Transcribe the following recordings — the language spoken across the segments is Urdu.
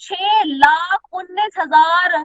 6,19,000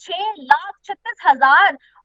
6,36,000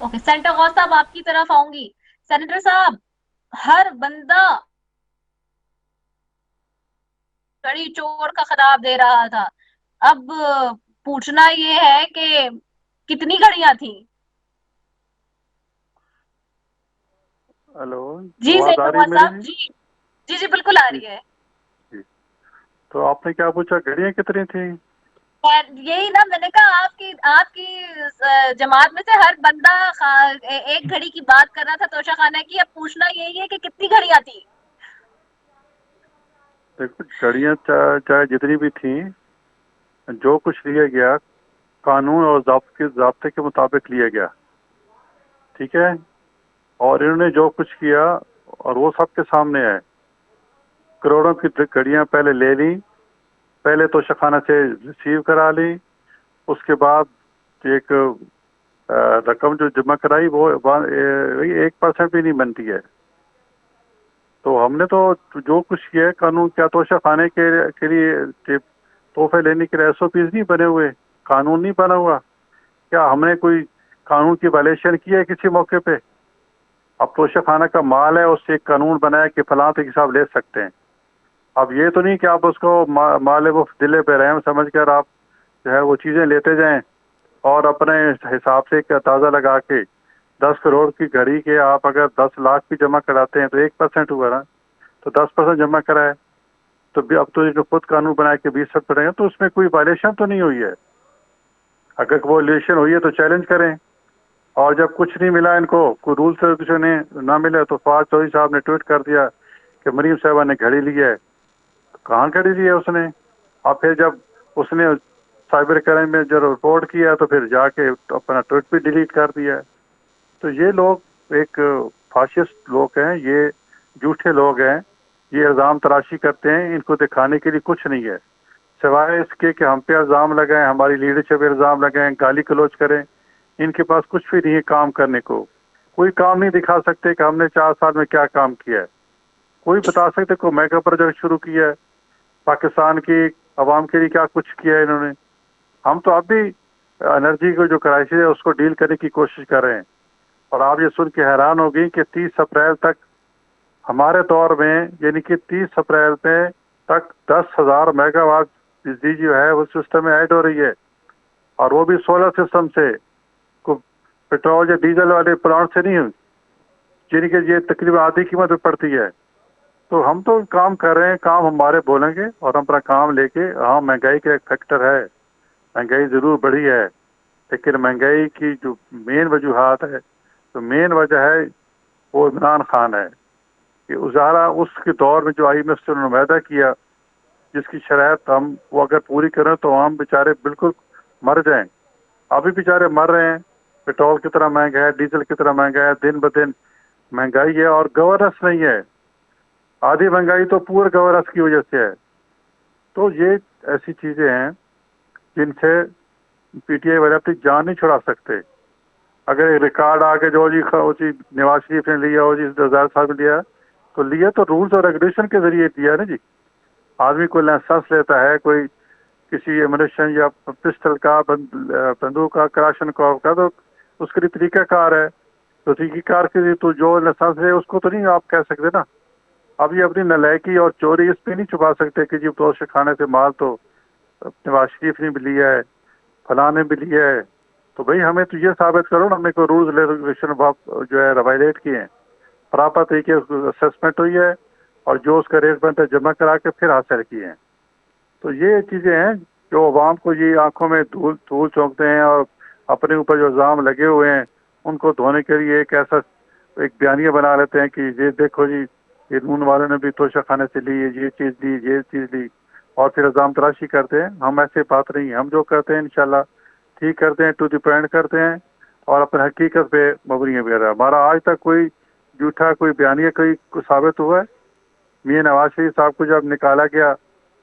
اوکے سینیٹر غوث صاحب آپ کی طرف آؤں گی. سینیٹر صاحب ہر بندہ گھڑی چور کا خطاب دے رہا تھا. اب پوچھنا یہ ہے کہ کتنی گھڑیاں تھیں؟ ہلو، جی آواز آ سینیٹر رہی ہے غوث میری؟ صاحب. جی جی جی بالکل آ جی رہی ہے. جی، تو آپ نے کیا پوچھا، گھڑیاں کتنی تھیں؟ یہی نا میں نے کہا آپ کی جماعت میں سے ہر بندہ ایک گھڑی کی بات کر رہا تھا توشہ خانہ کی. اب پوچھنا یہی ہے کہ کتنی گھڑیاں تھیں؟ دیکھو گھڑیاں چاہے جتنی بھی تھیں، جو کچھ لیا گیا قانون اور ضابطے کے مطابق لیا گیا، ٹھیک ہے؟ اور انہوں نے جو کچھ کیا اور وہ سب کے سامنے ہے. کروڑوں کی گھڑیاں پہلے لے لیں، پہلے توشہ خانہ سے ریسیو کرا لی، اس کے بعد ایک رقم جو جمع کرائی وہ 1% بھی نہیں بنتی ہے. تو ہم نے تو جو کچھ کیا ہے قانون، کیا توشہ خانے کے لیے تحفے لینے کے لیے SOPs نہیں بنے ہوئے، قانون نہیں بنا ہوا؟ کیا ہم نے کوئی قانون کی وائلیشن کی ہے کسی موقع پہ؟ اب توشہ خانہ کا مال ہے، اس سے ایک قانون بنایا کہ فلاں تک حساب لے سکتے ہیں. اب یہ تو نہیں کہ آپ اس کو مال مفت دلے پہ رحم سمجھ کر آپ جو ہے وہ چیزیں لیتے جائیں اور اپنے حساب سے ایک اندازہ لگا کے 10 کروڑ کی گھڑی کے آپ اگر 10 لاکھ بھی جمع کراتے ہیں تو 1% ہوا نا، تو 10% جمع کرائے تو اب تو جو خود قانون بنایا کہ 20% پڑے گا، تو اس میں کوئی وائلیشن تو نہیں ہوئی ہے. اگر وہ وائلیشن ہوئی ہے تو چیلنج کریں. اور جب کچھ نہیں ملا ان کو، کوئی رول سے نہ ملے، تو فواد چودھری صاحب نے ٹویٹ کر دیا کہ مریم صاحبہ نے گھڑی لی ہے. کہاں گھڑی لی ہے اس نے؟ اور پھر جب اس نے سائبر کرائم میں جب رپورٹ کیا تو پھر جا کے اپنا ٹویٹ بھی ڈیلیٹ کر دیا. تو یہ لوگ ایک فاشسٹ لوگ ہیں، یہ جھوٹے لوگ ہیں، یہ الزام تراشی کرتے ہیں. ان کو دکھانے کے لیے کچھ نہیں ہے سوائے اس کے کہ ہم پہ الزام لگائیں، ہماری لیڈرشپ پہ الزام لگائیں، گالی گلوچ کریں. ان کے پاس کچھ بھی نہیں ہے کام کرنے کو. کوئی کام نہیں دکھا سکتے کہ ہم نے 4 سال میں کیا کام کیا ہے. کوئی بتا سکتے کوئی میگا پروجیکٹ شروع کیا ہے پاکستان کی عوام کے لیے، کیا کچھ کیا ہے انہوں نے؟ ہم تو اب بھی انرجی کو جو کرائسس ہے اس کو ڈیل کرنے کی کوشش کر رہے ہیں. اور آپ یہ سن کے حیران ہوگی کہ 30 اپریل تک ہمارے دور میں، یعنی کہ 30 اپریل میں تک 10,000 میگا واٹ بجلی جو ہے وہ سسٹم میں ایڈ ہو رہی ہے، اور وہ بھی سولر سسٹم سے، پیٹرول یا ڈیزل والے پلانٹ سے نہیں ہوئی، جن کے یہ تقریباً آدھی قیمت پہ پڑتی ہے. تو ہم تو کام کر رہے ہیں، کام ہمارے بولیں گے اور ہم اپنا کام لے کے. ہاں مہنگائی کا ایک فیکٹر ہے، مہنگائی ضرور بڑھی ہے، لیکن مہنگائی کی جو مین وجوہات ہے، تو مین وجہ ہے وہ عمران خان ہے. کہ ازارا اس کے دور میں جو IMF سے انہوں نے معاہدہ کیا، جس کی شرائط ہم وہ اگر پوری کریں تو ہم بیچارے بالکل مر جائیں. ابھی بیچارے مر رہے ہیں. پیٹرول کتنا مہنگا ہے، ڈیزل کتنا مہنگا ہے، دن بدن مہنگائی ہے، اور گورننس نہیں ہے. آدھی مہنگائی تو پور گورننس کی وجہ سے ہے. تو یہ ایسی چیزیں ہیں جن سے PTI والے اپنی جان نہیں چھڑا سکتے. اگر ایک ریکارڈ آ کے جو جی نواز شریف نے لیا ہو، جی زرداری صاحب نے لیا، تو لیا تو رولز اور ریگولیشن کے ذریعے دیا ہے نا جی. آدمی کوئی لائسنس لیتا ہے، کوئی کسی ایمونیشن یا پسٹل کا، بندوق کا، کراشن کا، تو اس کے لیے طریقہ کار ہے. تو طریقہ کار کے لیے تو جو لائسنس ہے اس کو تو نہیں آپ کہہ سکتے نا. اب یہ اپنی نالائکی اور چوری اس پہ نہیں چھپا سکتے کہ جی توشہ خانے سے مال تو نواز شریف نے بھی لیا ہے، فلاں نے بھی لیا ہے. تو بھئی ہمیں تو یہ ثابت کرو نا، ہمیں کوئی رولز ریگولیشن جو ہے وائلیٹ کیے ہیں، پراپر طریقے اسسمنٹ ہوئی ہے، اور جو اس کا ریٹ بنتا ہے جمع کرا کے پھر حاصل کیے ہیں. تو یہ چیزیں ہیں جو عوام کو یہ آنکھوں میں دھول چونکتے ہیں، اور اپنے اوپر جو الزام لگے ہوئے ہیں ان کو دھونے کے لیے ایک ایسا ایک بیانیہ بنا لیتے ہیں کہ یہ دیکھو جی یہ نون والوں نے بھی توشہ خانے سے لی، یہ چیز لی، یہ چیز لی، اور پھر الزام تراشی کرتے ہیں. ہم ایسے بات نہیں ہے. ہم جو کرتے ہیں انشاءاللہ ٹھیک کرتے ہیں، ٹو دی پوائنٹ کرتے ہیں، اور اپنے حقیقت پہ مبنی ہے. ہمارا آج تک کوئی جھوٹا کوئی بیانیہ کوئی ثابت ہوا ہے؟ میاں نواز شریف صاحب کو جب نکالا گیا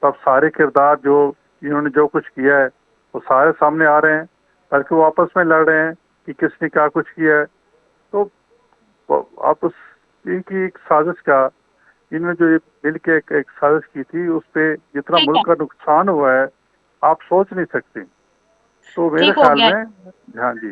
تب سارے کردار جو انہوں نے جو کچھ کیا ہے وہ سارے سامنے آ رہے ہیں، بلکہ وہ آپس میں لڑ رہے ہیں کہ کس نے کیا کچھ کیا ہے. تو آپ ان کی ایک سازش کا، ان میں جو مل کے ایک سازش کی تھی، اس پہ جتنا ٹھیک ہے، ملک کا نقصان ہوا ہے آپ سوچ نہیں سکتے. تو میرے ٹھیک ہو خیال گیا. میں، ہاں جی،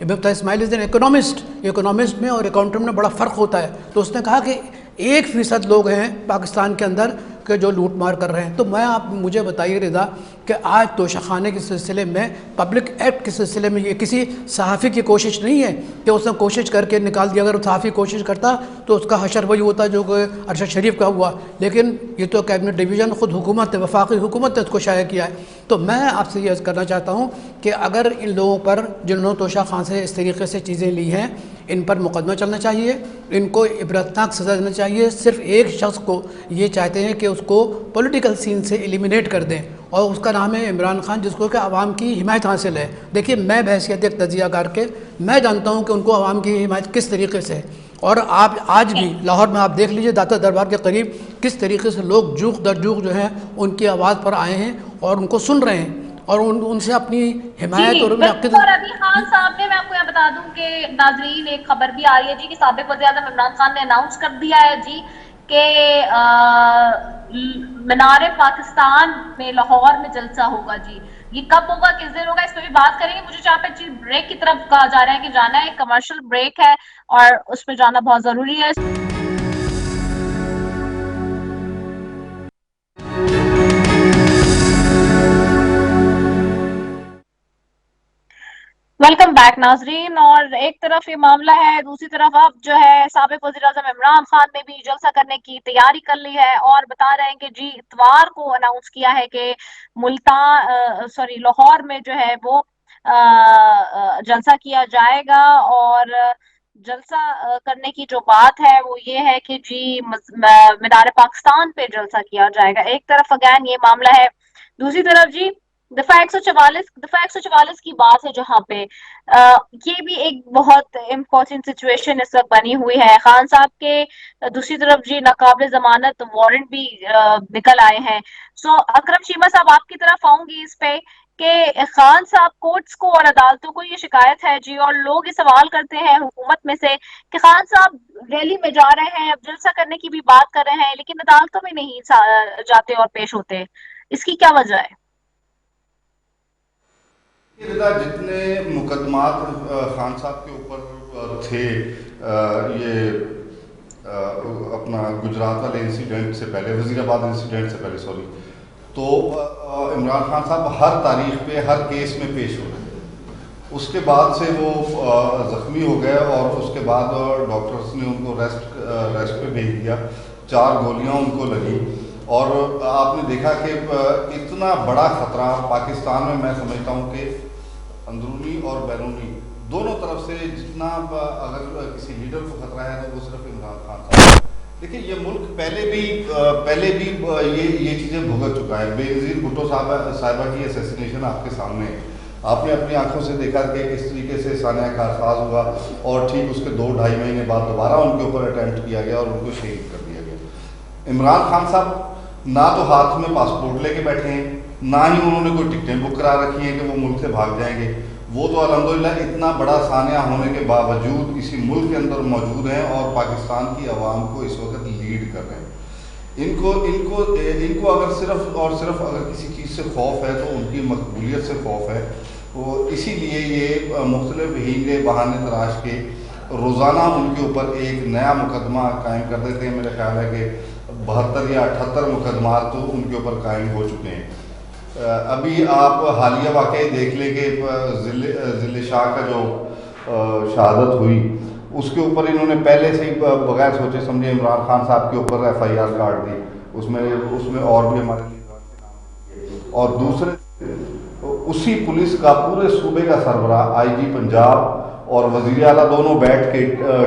ابن فتح اسماعیل از این اکنامسٹ میں اور اکاؤنٹنٹ میں بڑا فرق ہوتا ہے. تو اس نے کہا کہ 1% لوگ ہیں پاکستان کے اندر کہ جو لوٹ مار کر رہے ہیں. تو میں آپ مجھے بتائیے رضا کہ آج توشہ خانے کے سلسلے میں پبلک ایکٹ کے سلسلے میں یہ کسی صحافی کی کوشش نہیں ہے کہ اس نے کوشش کر کے نکال دیا. اگر صحافی کوشش کرتا تو اس کا حشر وہی ہوتا جو کہ ارشد شریف کا ہوا. لیکن یہ تو کیبنٹ ڈویژن خود حکومت ہے, وفاقی حکومت نے اس کو شائع کیا ہے. تو میں آپ سے یہ عرض کرنا چاہتا ہوں کہ اگر ان لوگوں پر جنہوں نے توشہ خان سے اس طریقے سے چیزیں لی ہیں ان پر مقدمہ چلنا چاہیے, ان کو عبرتناک سزا دینا چاہیے. صرف ایک شخص کو یہ چاہتے ہیں کہ اس کو پولیٹیکل سین سے ایلیمینیٹ کر دیں اور اس کا نام ہے عمران خان, جس کو کہ عوام کی حمایت حاصل ہے. دیکھیے میں بحیثیت ایک تجزیہ کار کے میں جانتا ہوں کہ ان کو عوام کی حمایت کس طریقے سے ہے. اور آپ آج بھی لاہور میں آپ دیکھ لیجئے داتا دربار کے قریب کس طریقے سے لوگ جوق در جوق جو ہیں ان کی آواز پر آئے ہیں اور ان کو سن رہے ہیں اور ان سے اپنی حمایت اور ابھی خان صاحب نے, میں آپ کو یہ بتا دوں کہ ناظرین ایک خبر بھی آ رہی ہے جی کہ سابق وزیر اعظم عمران خان نے اناؤنس کر دیا ہے جی کہ مینار پاکستان میں لاہور میں جلسہ ہوگا. جی یہ کب ہوگا, کس دن ہوگا, اس پہ بھی بات کریں گے. مجھے چاہ پہ بریک کی طرف کہا جا رہا ہے کہ جانا ہے, کمرشل بریک ہے اور اس پہ جانا بہت ضروری ہے. ویلکم بیک ناظرین. اور ایک طرف یہ معاملہ ہے, دوسری طرف اب جو ہے سابق وزیر اعظم عمران خان نے بھی جلسہ کرنے کی تیاری کر لی ہے اور بتا رہے ہیں کہ جی اتوار کو اناؤنس کیا ہے کہ لاہور میں جو ہے وہ جلسہ کیا جائے گا. اور جلسہ کرنے کی جو بات ہے وہ یہ ہے کہ جی مینار پاکستان پہ جلسہ کیا جائے گا. ایک طرف اگین یہ معاملہ ہے, دوسری طرف جی دفعہ 144 کی بات ہے جہاں پہ یہ بھی ایک بہت امپورٹنٹ سچویشن اس وقت بنی ہوئی ہے. خان صاحب کے دوسری طرف جی ناقابل ضمانت وارنٹ بھی نکل آئے ہیں. سو اکرم چیمہ صاحب آپ کی طرف آؤں گی اس پہ کہ خان صاحب کورٹس کو اور عدالتوں کو یہ شکایت ہے جی, اور لوگ یہ سوال کرتے ہیں حکومت میں سے کہ خان صاحب ریلی میں جا رہے ہیں, اب جلسہ کرنے کی بھی بات کر رہے ہیں لیکن عدالتوں میں نہیں جاتے اور پیش ہوتے, اس کی کیا وجہ ہے؟ جتنے مقدمات خان صاحب کے اوپر تھے یہ اپنا گجرات والے انسیڈنٹ سے پہلے, وزیر آباد انسیڈنٹ سے پہلے تو عمران خان صاحب ہر تاریخ پہ ہر کیس میں پیش ہو گئے. اس کے بعد سے وہ زخمی ہو گئے اور اس کے بعد ڈاکٹرز نے ان کو ریسٹ پہ بھیج دیا. 4 گولیاں ان کو لگی اور آپ نے دیکھا کہ اتنا بڑا خطرہ پاکستان میں, میں سمجھتا ہوں کہ اندرونی اور بیرونی دونوں طرف سے جتنا اگر کسی لیڈر کو خطرہ ہے تو وہ صرف عمران خان صاحب. دیکھیں یہ ملک پہلے بھی یہ چیزیں بھگت چکا ہے. بے نظیر بھٹو صاحبہ کی اسیسینیشن آپ کے سامنے ہے, آپ نے اپنی آنکھوں سے دیکھا کہ کس طریقے سے سانحہ کارساز ہوا اور ٹھیک اس کے 2-2.5 مہینے بعد دوبارہ ان کے اوپر اٹیمپٹ کیا گیا اور ان کو شہید کر دیا گیا. عمران خان صاحب نہ تو ہاتھ میں پاسپورٹ لے کے بیٹھے ہیں, نہ ہی انہوں نے کوئی ٹکٹیں بک کرا رکھی ہیں کہ وہ ملک سے بھاگ جائیں گے. وہ تو الحمدللہ اتنا بڑا سانحہ ہونے کے باوجود اسی ملک کے اندر موجود ہیں اور پاکستان کی عوام کو اس وقت لیڈ کر رہے ہیں. ان کو اگر صرف اگر کسی چیز سے خوف ہے تو ان کی مقبولیت سے خوف ہے. وہ اسی لیے یہ مختلف ہیلے بہانے تراش کے روزانہ ان کے اوپر ایک نیا مقدمہ قائم کر دیتے ہیں. میرا خیال ہے کہ 72 یا 78 مقدمات تو ان کے اوپر قائم ہو چکے ہیں. ابھی آپ حالیہ واقعے دیکھ لیں کہ ضلع شاہ کا جو شہادت ہوئی اس کے اوپر انہوں نے پہلے سے ہی بغیر سوچے سمجھے عمران خان صاحب کے اوپر FIR کاٹ دی. اس میں اور بھی ہمارے اور دوسرے اسی پولیس کا پورے صوبے کا سربراہ IG پنجاب اور وزیر اعلیٰ دونوں بیٹھ کے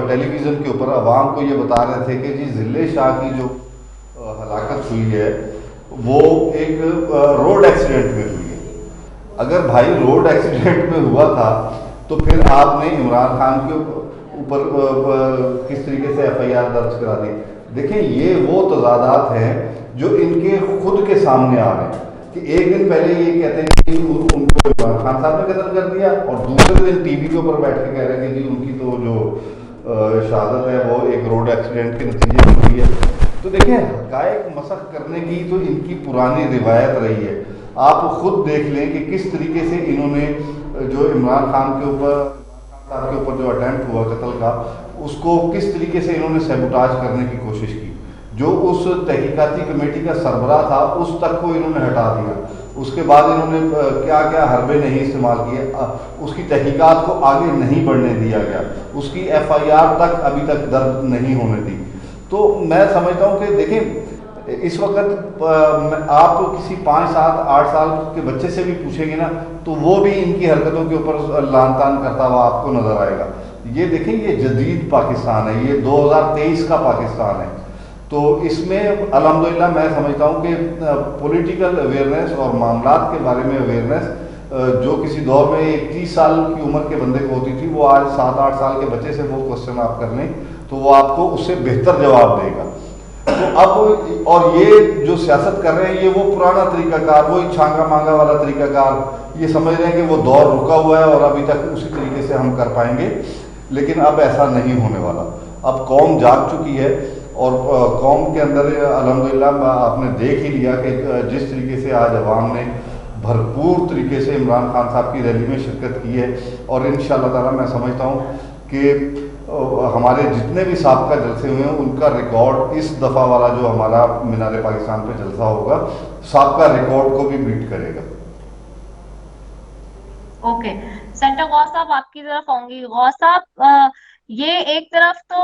ٹیلی ویژن کے اوپر عوام کو یہ بتا رہے تھے کہ جی ضلع شاہ کی جو ہلاکت ہوئی ہے وہ ایک روڈ ایکسیڈنٹ میں ہوئی ہے. اگر بھائی روڈ ایکسیڈنٹ میں ہوا تھا تو پھر آپ نے عمران خان کے اوپر کس طریقے سے FIR درج کرا دی. دیکھیں یہ وہ تضادات ہیں جو ان کے خود کے سامنے آ رہے ہیں کہ ایک دن پہلے یہ کہتے ہیں کہ ان کو عمران خان صاحب نے قتل کر دیا اور دوسرے دن ٹی وی کے اوپر بیٹھ کے کہہ رہے ہیں کہ جی ان کی تو جو شہادت ہے وہ ایک روڈ ایکسیڈنٹ کے نتیجے میں ہوئی ہے. تو دیکھیں حقائق مسخ کرنے کی تو ان کی پرانی روایت رہی ہے. آپ خود دیکھ لیں کہ کس طریقے سے انہوں نے جو عمران خان کے اوپر صاحب کے اوپر جو اٹیمپٹ ہوا قتل کا، اس کو کس طریقے سے انہوں نے سیبوٹاج کرنے کی کوشش کی. جو اس تحقیقاتی کمیٹی کا سربراہ تھا اس تک کو انہوں نے ہٹا دیا. اس کے بعد انہوں نے کیا کیا حربے نہیں استعمال کیے، اس کی تحقیقات کو آگے نہیں بڑھنے دیا گیا، اس کی FIR تک ابھی تک درج نہیں ہونے دی. تو میں سمجھتا ہوں کہ دیکھیں اس وقت آپ کسی 5 7 8 سال کے بچے سے بھی پوچھیں گے نا تو وہ بھی ان کی حرکتوں کے اوپر لان تان کرتا ہوا آپ کو نظر آئے گا. یہ دیکھیں یہ جدید پاکستان ہے، یہ 2023 کا پاکستان ہے. تو اس میں الحمدللہ میں سمجھتا ہوں کہ پولیٹیکل اویئرنیس اور معاملات کے بارے میں اویئرنیس جو کسی دور میں ایک 30 سال کی عمر کے بندے کو ہوتی تھی، وہ آج 7 8 سال کے بچے سے وہ کوشچن آپ کر لیں تو وہ آپ کو اس سے بہتر جواب دے گا. تو اب اور یہ جو سیاست کر رہے ہیں یہ وہ پرانا طریقہ کار، وہی چھانگا مانگا والا طریقہ کار، یہ سمجھ رہے ہیں کہ وہ دور رکا ہوا ہے اور ابھی تک اسی طریقے سے ہم کر پائیں گے. لیکن اب ایسا نہیں ہونے والا. اب قوم جاگ چکی ہے اور قوم کے اندر الحمدللہ آپ نے دیکھ ہی لیا کہ جس طریقے سے آج عوام نے بھرپور طریقے سے عمران خان صاحب کی ریلی میں شرکت کی ہے. اور انشاءاللہ تعالی میں سمجھتا ہوں کہ ہمارے جتنے بھی سابقہ جلسے ہوئے ہیں ان کا ریکارڈ اس دفعہ والا جو ہمارا مینار پاکستان پہ جلسہ ہوگا سابقہ ریکارڈ کو بھی بیٹ کرے گا. اوکے سینٹر غوث صاحب آپ کی طرف آؤں گی. غوث صاحب یہ ایک طرف تو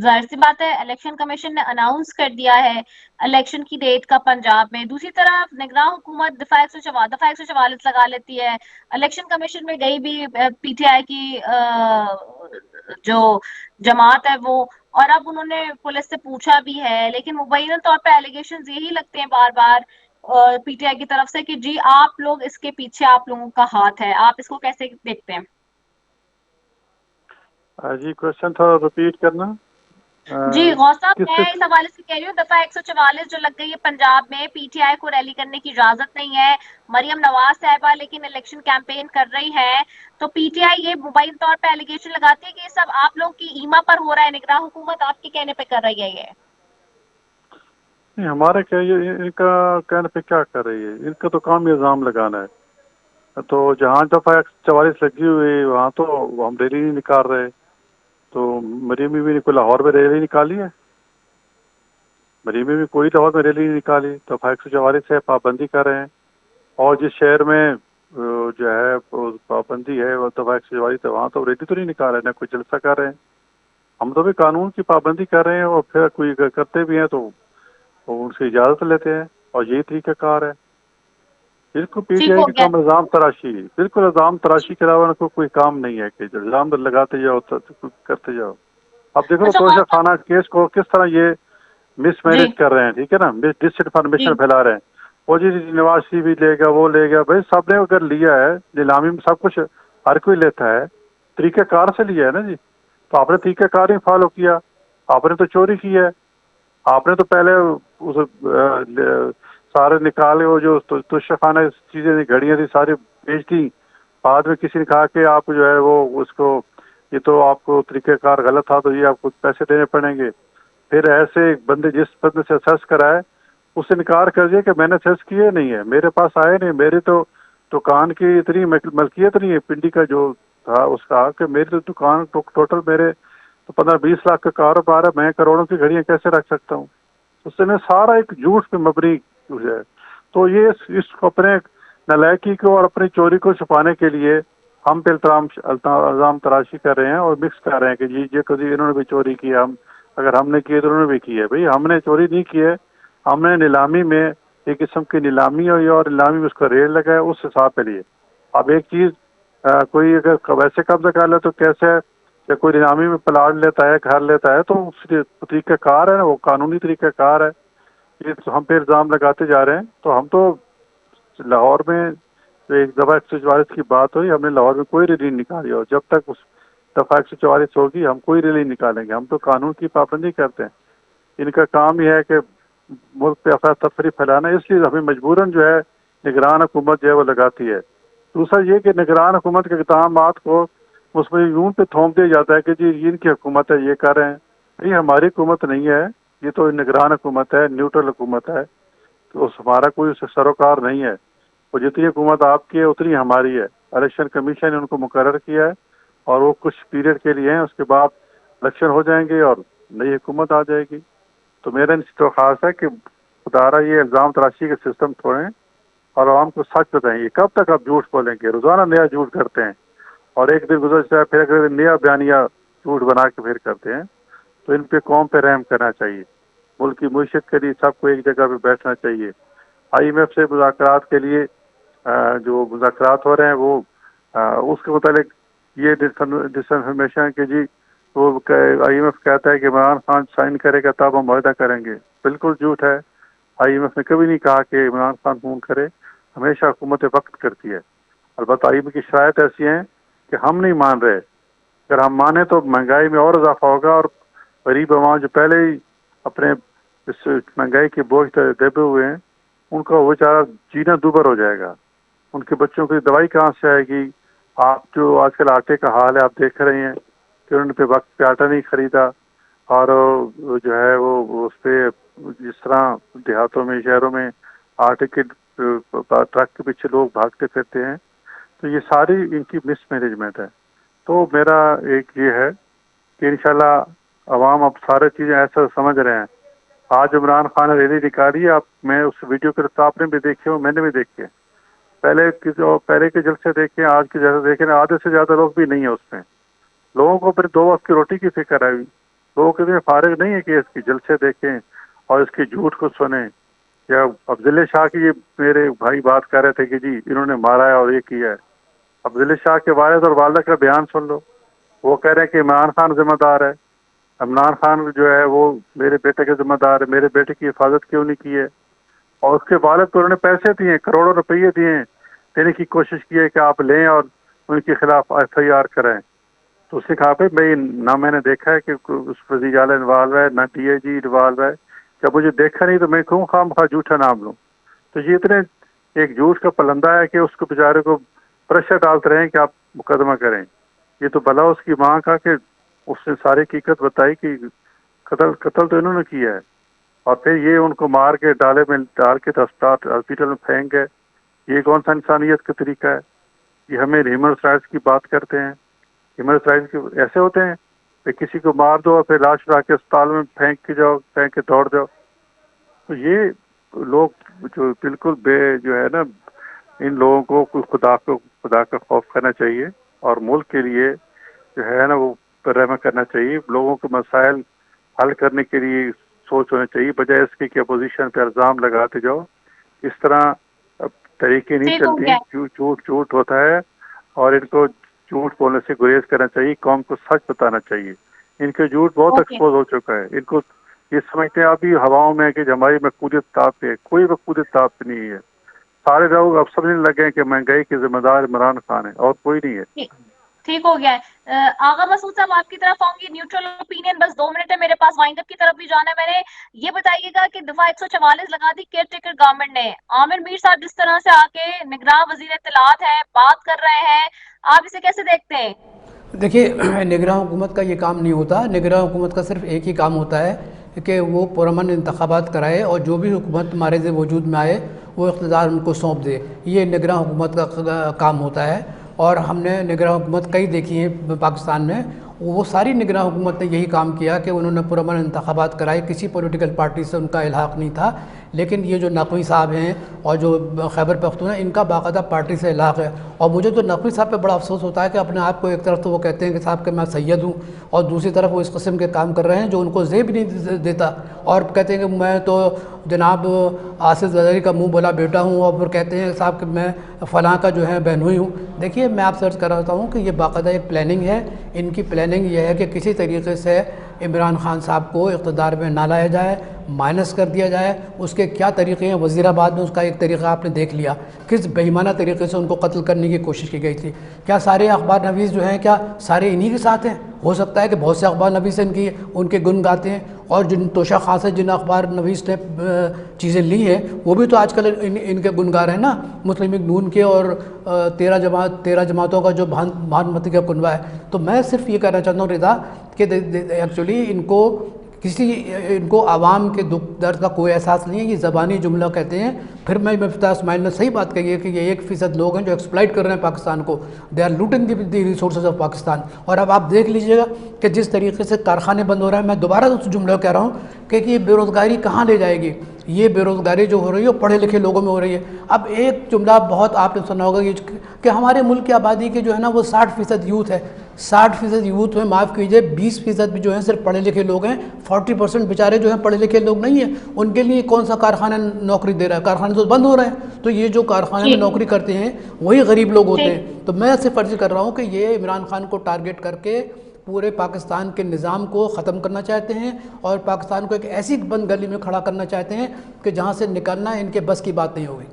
ظاہر سی بات ہے الیکشن کمیشن نے اناؤنس کر دیا ہے الیکشن کی ڈیٹ کا پنجاب میں، دوسری طرف نگراں حکومت دفاع 144 لگا لیتی ہے. الیکشن کمیشن میں گئی بھی PTI کی جو جماعت ہے وہ، اور اب انہوں نے پولیس سے پوچھا بھی ہے، لیکن مبینہ طور پہ ایلیگیشنز یہی لگتے ہیں بار بار PTI کی طرف سے کہ جی آپ لوگ اس کے پیچھے آپ لوگوں کا ہاتھ ہے. آپ اس کو کیسے دیکھتے ہیں؟ جی کوشچن تھوڑا ریپیٹ کرنا. جی غوث صاحب کس میں اس حوالے سے کہہ رہی ہوں دفعہ 144 جو لگ گئی ہے پنجاب میں، PTI کو ریلی کرنے کی اجازت نہیں ہے. مریم نواز صاحبہ لیکن الیکشن کیمپین کر رہی ہے، تو PTI یہ مبین طور پہ ایلیگیشن لگاتی ہے کہ یہ سب آپ لوگ کی ایما پر ہو رہا ہے، نگراں حکومت آپ کے کہنے پہ کر رہی ہے. یہ نہیں ہمارے ان کا کہنے پہ کیا کر رہی ہے، ان کا تو کام الزام لگانا ہے. تو جہاں دفعہ 144 لگی ہوئی وہاں تو ہم ریلی نہیں نکال رہے. تو مریم بھی کوئی لاہور میں ریلی نکالی ہے؟ مریم بھی کوئی لاہور میں ریلی نہیں نکالی. دفعہ 144 سے پابندی کر رہے ہیں، اور جس شہر میں جو ہے پابندی ہے وہ دفعہ 144 ہے وہاں تو ریلی تو نہیں نکال رہے، نہ کوئی جلسہ کر رہے ہیں. ہم تو بھی قانون کی پابندی کر رہے ہیں، اور پھر کوئی کرتے بھی ہیں تو ان سے اجازت لیتے ہیں، اور یہی طریقہ کار ہے. بالکل ٹھیک PTI ہو کے گیا. کام الزام تراشی، بالکل الزام تراشی کے علاوہ کوئی کام نہیں ہے کہ الزام لگاتے جاؤ کرتے جاؤ. اب دیکھو اچھا توشہ غوث صاحب خانہ کیس کو کس طرح یہ مس جی مینج کر رہے ہیں، ٹھیک ہے نا، ڈس جی انفارمیشن پھیلا رہے ہیں. وہ جی نواز شریف بھی لے گا، وہ لے گا. بھائی سب نے اگر لیا ہے نیلامی میں سب کچھ ہر کوئی لیتا ہے، طریقہ کار سے لیا ہے نا جی. تو آپ نے طریقہ کار ہی فالو کیا، آپ نے تو چوری کی ہے. آپ نے تو پہلے سارے نکالے وہ جو توشہ خانہ چیزیں گھڑیاں تھی ساری بیچ دی. بعد میں کسی نے کہا کہ آپ جو ہے وہ اس کو یہ تو آپ کو طریقہ کار غلط تھا تو یہ آپ کو پیسے دینے پڑیں گے. پھر ایسے بندے جس بندے سے سرچ کرائے اس سے انکار کر دیا کہ میں نے سرچ کیے نہیں ہے، میرے پاس آئے نہیں، میری تو دکان کی اتنی ملکیت نہیں ہے پنڈی کا جو تھا اس کا کہ میری تو دکان ٹوٹل میرے تو 15-20 لاکھ کا کاروبار ہے، میں کروڑوں کی گھڑیاں کیسے رکھ سکتا ہوں. اس نے سارا ایک جھوٹ پہ مبنی ہے. تو یہ اس کو اپنے نالائکی کو اور اپنی چوری کو چھپانے کے لیے ہم پہ الزام تراشی کر رہے ہیں اور مکس کر رہے ہیں کہ جی یہ کبھی انہوں نے بھی چوری کی ہے، اگر ہم نے کی تو انہوں نے بھی کی ہے. بھئی ہم نے چوری نہیں کی ہے، ہم نے نیلامی میں ایک قسم کی نیلامی ہوئی اور نیلامی میں اس کا ریٹ لگا ہے اس حساب پہ لیے. اب ایک چیز کوئی اگر ویسے قبضہ کر لے تو کیسے ہے کہ کوئی نیلامی میں پلاٹ لیتا ہے، گھر لیتا ہے، تو اس طریقہ کار ہے نا، وہ قانونی طریقہ کار ہے. یہ ہم پہ الزام لگاتے جا رہے ہیں. تو ہم تو لاہور میں ایک دفعہ 144 کی بات ہوئی، ہم نے لاہور میں کوئی ریلی نہیں نکالی، اور جب تک اس دفعہ 144 ہوگی ہم کوئی ریلی نہیں نکالیں گے. ہم تو قانون کی پابندی کرتے ہیں. ان کا کام یہ ہے کہ ملک پہ افراتفری پھیلانا، اس لیے ہمیں مجبوراً جو ہے نگران حکومت جو ہے وہ لگاتی ہے. دوسرا یہ کہ نگران حکومت کے اقدامات کو اس میں یوں پہ تھوپ دیا جاتا ہے کہ جی ان کی حکومت ہے یہ کر رہے ہیں. یہ ہماری حکومت نہیں ہے، یہ تو نگران حکومت ہے، نیوٹرل حکومت ہے. تو ہمارا کوئی اس سے سروکار نہیں ہے. وہ جتنی حکومت آپ کی ہے اتنی ہماری ہے. الیکشن کمیشن نے ان کو مقرر کیا ہے اور وہ کچھ پیریڈ کے لیے ہیں, اس کے بعد الیکشن ہو جائیں گے اور نئی حکومت آ جائے گی. تو میرا ان سے درخواست ہے کہ خدارہ یہ الزام تراشی کے سسٹم چھوڑیں اور عوام کو سچ بتائیں. یہ کب تک آپ جھوٹ بولیں گے؟ روزانہ نیا جھوٹ کرتے ہیں اور ایک دن گزرتا ہے پھر اگلے دن نیا بیانیہ جھوٹ بنا کے پھر کرتے ہیں. تو ان پہ قوم پہ رحم کرنا چاہیے. ملک کی معیشت کے لیے سب کو ایک جگہ پہ بیٹھنا چاہیے. IMF سے مذاکرات کے لیے جو مذاکرات ہو رہے ہیں وہ اس کے متعلق یہ ڈس انفارمیشن کہ جی وہ IMF کہتا ہے کہ عمران خان سائن کرے گا تب ہم معاہدہ کریں گے. بالکل جھوٹ ہے. IMF نے کبھی نہیں کہا کہ عمران خان فون کرے. ہمیشہ حکومت وقت کرتی ہے. البتہ IMF کی شرائط ایسی ہیں کہ ہم نہیں مان رہے. اگر ہم مانیں تو مہنگائی میں اور اضافہ ہوگا اور غریب عوام جو پہلے ہی اپنے اس مہنگائی کے بوجھ دبے ہوئے ہیں ان کا وہ بیچارہ جینا دوبر ہو جائے گا. ان کے بچوں کی دوائی کہاں سے آئے گی؟ آپ جو آج کل آٹے کا حال ہے آپ دیکھ رہے ہیں کہ انہوں نے پہ وقت پہ آٹا نہیں خریدا اور جو ہے وہ اس پہ جس طرح دیہاتوں میں شہروں میں آٹے کے ٹرک کے پیچھے لوگ بھاگتے پھرتے ہیں. تو یہ ساری ان کی مس مینجمنٹ ہے. تو میرا ایک یہ ہے کہ انشاءاللہ عوام اب سارے چیزیں ایسا سمجھ رہے ہیں. آج عمران خان نے ریلی نکالی. آپ میں اس ویڈیو کے آپ نے بھی دیکھے ہو, میں نے بھی دیکھے. پہلے کے جلسے دیکھیں آج کے جلسے دیکھیں, آدھے سے زیادہ لوگ بھی نہیں ہیں اس میں. لوگوں کو پھر 2 وقت کی روٹی کی فکر ہے. لوگوں کے لیے فارغ نہیں ہے کہ اس کی جلسے دیکھیں اور اس کی جھوٹ کو سنیں. یا افضل شاہ کی یہ میرے بھائی بات کر رہے تھے کہ جی انہوں نے مارا ہے اور یہ کیا ہے. افضل شاہ کے والد اور والدہ کا بیان سن لو. وہ کہہ رہے ہیں کہ عمران خان ذمہ دار ہے. عمران خان جو ہے وہ میرے بیٹے کے ذمہ دار ہے. میرے بیٹے کی حفاظت کیوں نہیں کی ہے؟ اور اس کے والد کو انہوں نے پیسے دیے, کروڑوں روپیے دیے, دینے کی کوشش کی ہے کہ آپ لیں اور ان کے خلاف FIR کریں. تو اس نے کہا پہ نہ میں نے دیکھا ہے کہ اس وزیر اعلیٰ انوالو ہے نہ DIG انوالو ہے. جب مجھے دیکھا نہیں تو میں کیوں خواہ جھوٹا نام لوں؟ تو یہ اتنے ایک جھوٹ کا پلندہ ہے کہ اس کو بیچارے کو پریشر ڈالتے رہے کہ آپ مقدمہ کریں. یہ تو بھلا اس کی ماں کا کہ اس نے ساری حقیقت بتائی کہ قتل تو انہوں نے کیا ہے اور پھر یہ ان کو مار کے ڈالے میں ڈال کے ہاسپٹل میں پھینک گئے. یہ کون سا انسانیت کا طریقہ ہے؟ یہ ہمیں ہیومن رائٹس کی بات کرتے ہیں. ہیومن رائٹس کے ایسے ہوتے ہیں کہ کسی کو مار دو اور پھر لاش اٹھا کے اسپتال میں پھینک کے دوڑ جاؤ. تو یہ لوگ جو بالکل جو ہے نا, ان لوگوں کو خدا کا خوف کرنا چاہیے اور ملک کے لیے جو ہے نا وہ رحم کرنا چاہیے. لوگوں کے مسائل حل کرنے کے لیے سوچ ہونا چاہیے, بجائے اس کے کہ اپوزیشن پہ الزام لگاتے جاؤ. اس طرح طریقے نہیں چلتی. جھوٹ ہوتا ہے اور ان کو جھوٹ بولنے سے گریز کرنا چاہیے. قوم کو سچ بتانا چاہیے. ان کے جھوٹ بہت ایکسپوز ہو چکا ہے. ان کو یہ سمجھتے ہیں ابھی ہواؤں میں کہ ہماری مقبولیت تاب پہ. کوئی مقبولیت تاب پہ نہیں ہے. سارے لوگ اب سمجھنے لگے ہیں کہ مہنگائی کے ذمہ دار عمران خان ہے اور کوئی نہیں ہے. ٹھیک ہو گیا ہے. آغا مسعود صاحب آپ کی طرف آؤں گی. نیوٹرل اوپینین بس 2 منٹ ہے میرے پاس. وائنڈ اپ کی طرف بھی جانا ہے میں نے. یہ بتائیے گا کہ دفعہ 144 لگا دی کیئر ٹیکر گورنمنٹ نے. عامر میر صاحب جس طرح سے آ کے نگراں وزیر اطلاعات ہیں, بات کر رہے ہیں, آپ اسے کیسے دیکھتے ہیں؟ دیکھیے, نگراں حکومت کا یہ کام نہیں ہوتا. نگراں حکومت کا صرف ایک ہی کام ہوتا ہے کہ وہ پرامن انتخابات کرائے اور جو بھی حکومت ہمارے سے وجود میں آئے وہ اقتدار ان کو سونپ دے. یہ نگراں حکومت کا کام ہوتا ہے. اور ہم نے نگراں حکومت کئی دیکھی ہیں پاکستان میں. وہ ساری نگراں حکومت نے یہی کام کیا کہ انہوں نے پرامن انتخابات کرائے. کسی پولیٹیکل پارٹی سے ان کا الحاق نہیں تھا. لیکن یہ جو نقوی صاحب ہیں اور جو خیبر پختونخوا ہیں, ان کا باقاعدہ پارٹی سے الحاق ہے. اور مجھے تو نقوی صاحب پہ بڑا افسوس ہوتا ہے کہ اپنے آپ کو ایک طرف تو وہ کہتے ہیں کہ صاحب کہ میں سید ہوں, اور دوسری طرف وہ اس قسم کے کام کر رہے ہیں جو ان کو زیب نہیں دیتا, اور کہتے ہیں کہ میں تو جناب آصف زرداری کا منہ بولا بیٹا ہوں, اور پھر کہتے ہیں صاحب کہ میں فلاں کا جو ہے بہنوئی ہوں. دیکھیے, میں آپ سے عرض کر رہا ہوں کہ یہ باقاعدہ ایک پلاننگ ہے. ان کی پلاننگ یہ ہے کہ کسی طریقے سے عمران خان صاحب کو اقتدار میں نہ لایا جائے, مائنس کر دیا جائے. اس کے کیا طریقے ہیں؟ وزیر آباد میں اس کا ایک طریقہ آپ نے دیکھ لیا, کس بےایمانہ طریقے سے ان کو قتل کرنے کی کوشش کی گئی تھی. کیا سارے اخبار نویس جو ہیں کیا سارے انہی کے ساتھ ہیں؟ ہو سکتا ہے کہ بہت سے اخبار نویس ان کے گن گاتے ہیں, اور جن توشہ خان سے جن اخبار نویس نے چیزیں لی ہیں وہ بھی تو آج کل ان کے گن گا رہے ہیں نا. مسلم لیگ نون کے اور 13 جماعتوں کا جو بھانمتی کا کنوا ہے. تو میں صرف یہ کہنا چاہتا ہوں رضا کہ ایکچولی ان کو کسی ان کو عوام کے دکھ درد کا کوئی احساس نہیں ہے. یہ زبانی جملہ کہتے ہیں. پھر میں مفتاح اسماعیل نے صحیح بات کہی ہے کہ یہ 1% لوگ ہیں جو ایکسپلائٹ کر رہے ہیں پاکستان کو. They are looting the resources of Pakistan. اور اب آپ دیکھ لیجئے گا کہ جس طریقے سے کارخانے بند ہو رہے ہیں, میں دوبارہ اس جملہ کہہ رہا ہوں کہ یہ بے روزگاری کہاں لے جائے گی. یہ بے روزگاری جو ہو رہی ہے وہ پڑھے لکھے لوگوں میں ہو رہی ہے. اب ایک جملہ بہت آپ نے سنا ہوگا کہ ہمارے ملک کی آبادی کے جو ہے نا وہ 60% یوتھ ہے. 60% یوتھ میں معاف کیجئے 20% بھی جو ہیں صرف پڑھے لکھے لوگ ہیں. 40% بیچارے جو ہیں پڑھے لکھے لوگ نہیں ہیں. ان کے لیے کون سا کارخانہ نوکری دے رہا ہے؟ کارخانے تو بند ہو رہے ہیں. تو یہ جو کارخانے میں نوکری کرتے ہیں وہی غریب لوگ ہوتے ہیں. تو میں صرف عرض کر رہا ہوں کہ یہ عمران خان کو ٹارگٹ کر کے پورے پاکستان کے نظام کو ختم کرنا چاہتے ہیں اور پاکستان کو ایک ایسی بند گلی میں کھڑا کرنا چاہتے ہیں کہ جہاں سے نکلنا ان کے بس کی بات نہیں ہوگی.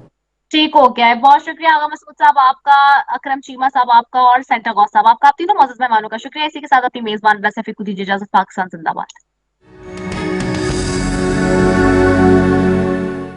ٹھیک ہو گیا ہے. بہت شکریہ آغا مسعود صاحب آپ کا, اکرم چیمہ صاحب آپ کا, اور سینٹر غوث صاحب آپ کا. آپ تینوں معزز مہمانوں کا شکریہ. اسی کے ساتھ اپنی میزبان رضا سیفی کو دیجیے اجازت. پاکستان زندہ باد.